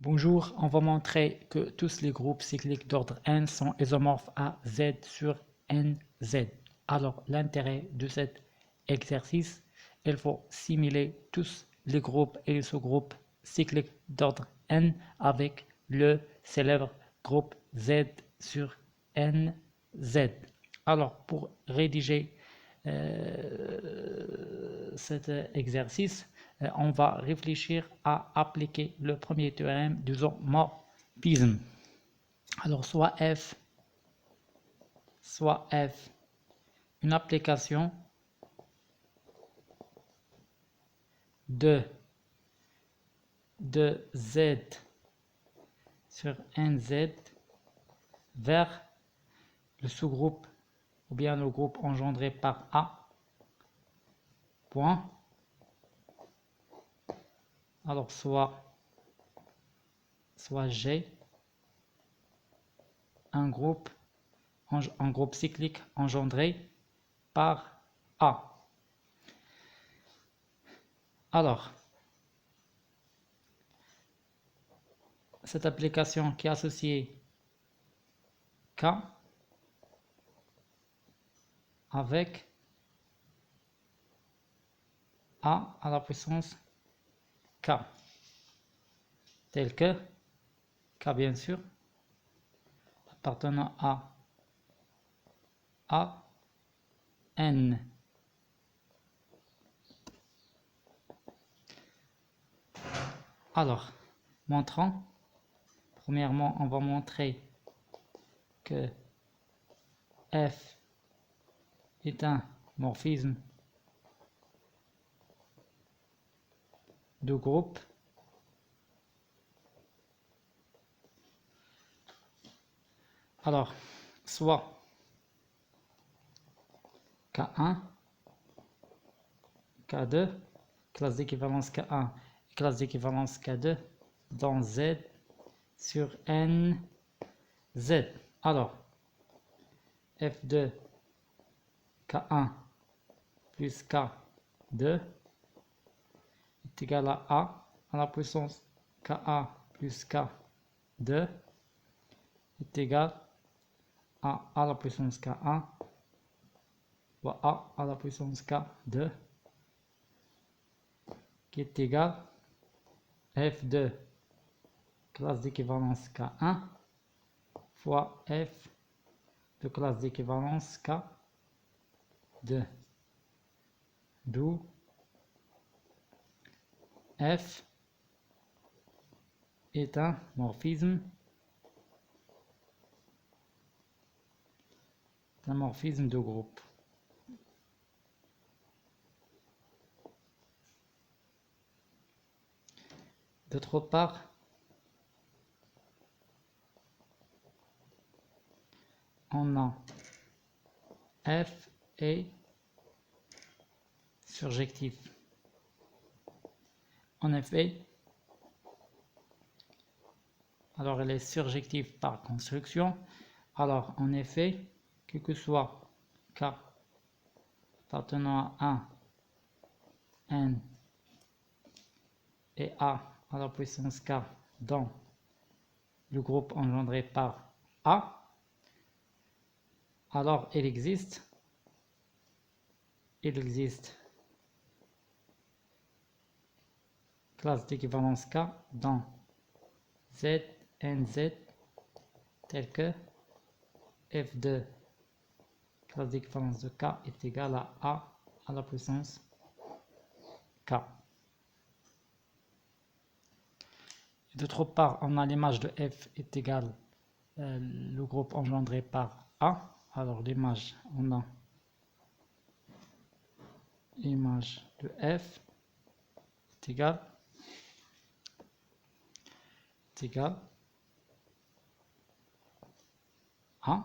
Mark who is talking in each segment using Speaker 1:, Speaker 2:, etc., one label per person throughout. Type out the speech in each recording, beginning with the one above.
Speaker 1: Bonjour, on va montrer que tous les groupes cycliques d'ordre n sont isomorphes à Z sur NZ. Alors, l'intérêt de cet exercice, il faut simuler tous les groupes et les sous-groupes cycliques d'ordre n avec le célèbre groupe Z sur NZ. Alors, pour rédiger cet exercice, on va réfléchir à appliquer le premier théorème du isomorphisme. Alors, soit F, une application de Z sur NZ vers le sous-groupe ou bien le groupe engendré par A, point. Alors, soit G, un groupe cyclique engendré par A. Alors, cette application qui est associée K avec A à la puissance K, tel que K bien sûr, appartenant à A, N. Alors, montrons. Premièrement, on va montrer que F est un morphisme de groupe. Alors, soit K1, K2, classe d'équivalence K1 et classe d'équivalence K2 dans Z sur NZ. Alors, F2 K1 plus K2 est égal à la puissance Ka plus K2 est égal à la puissance K1 ou à la puissance K2 qui est égal F2 classe d'équivalence K1 fois F de classe d'équivalence K2. D'où F est un morphisme de groupe. D'autre part, on a F est surjectif. En effet, alors elle est surjective par construction. Alors en effet, quel que soit K appartenant à 1, N et A à la puissance K dans le groupe engendré par A, alors il existe classe d'équivalence K dans Z, NZ, tel que F2 classe d'équivalence de K est égal à la puissance K. D'autre part, on a l'image de F est égal le groupe engendré par A. Alors l'image, on a l'image de F est égal à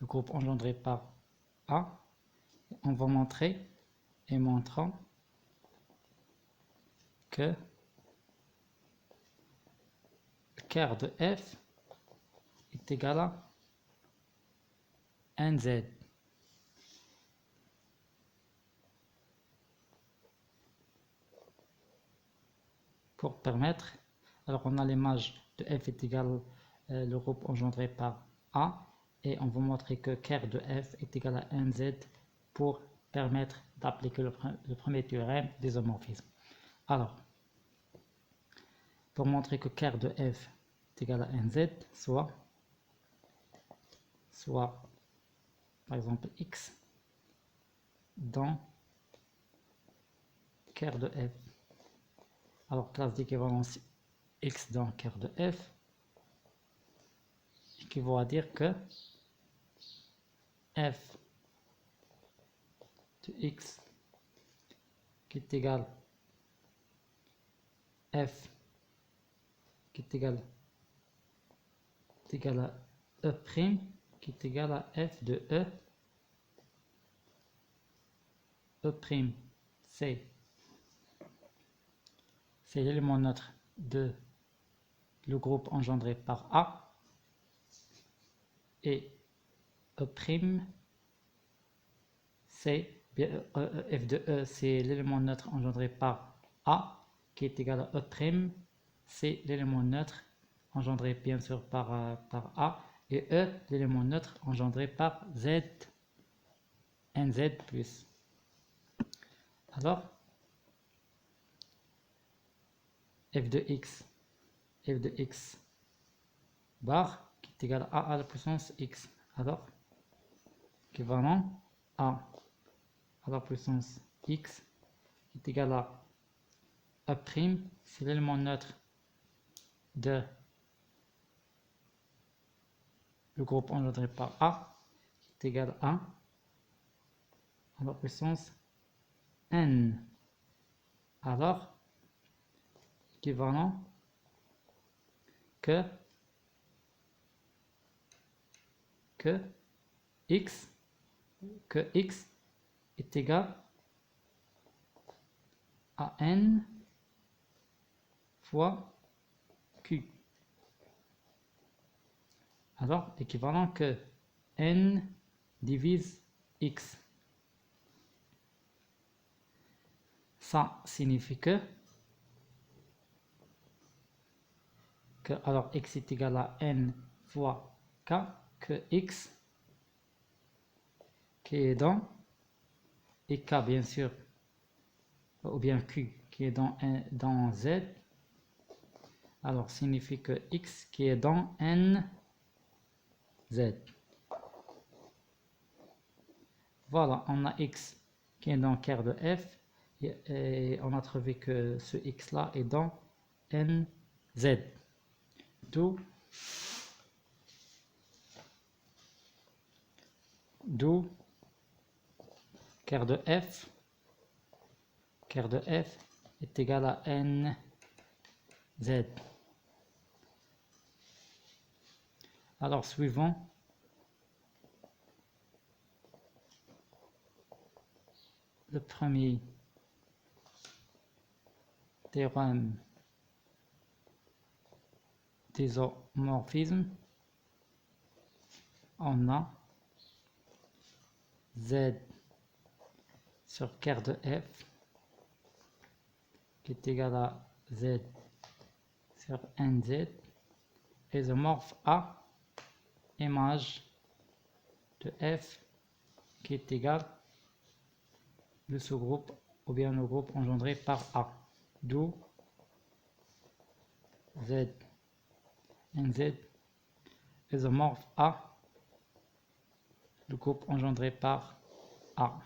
Speaker 1: le groupe engendré par A. On va montrer et montrant que le quart de F est égal à NZ. pour permettre, alors on a l'image de f est égal le groupe engendré par A, et on va montrer que ker de f est égal à nz pour permettre d'appliquer le premier théorème des isomorphismes. Alors, pour montrer que ker de f est égal à nz, soit par exemple x dans ker de f. Alors, classe d'équivalence x dans ker de f équivaut à dire que f de x qui est égal f qui est égal à e prime qui est égal à f de e prime c'est l'élément neutre de le groupe engendré par A, et e prime c'est f de e c'est l'élément neutre engendré par A qui est égal à e prime c'est l'élément neutre engendré bien sûr par A, et E l'élément neutre engendré par Z, nz plus. Alors, f de x bar qui est égal à la puissance x. Alors, équivalent à la puissance x qui est égal à A', c'est l'élément neutre de le groupe engendré par A qui est égal à la puissance n. Alors, équivalent que x est égal à n fois q. Alors, équivalent que n divise x. Ça signifie que alors x est égal à n fois k, que x qui est dans, et k bien sûr, ou bien q qui est dans z, alors signifie que x qui est dans n z. Voilà, on a x qui est dans ker de f, et on a trouvé que ce x là est dans n z. D'où ker de f est égal à n z. Alors suivons le premier théorème d'isomorphisme. On a z sur ker de f qui est égal à z sur nz isomorphe à image de f qui est égal le sous-groupe ou bien le groupe engendré par A. D'où z nz isomorphe à le groupe engendré par A.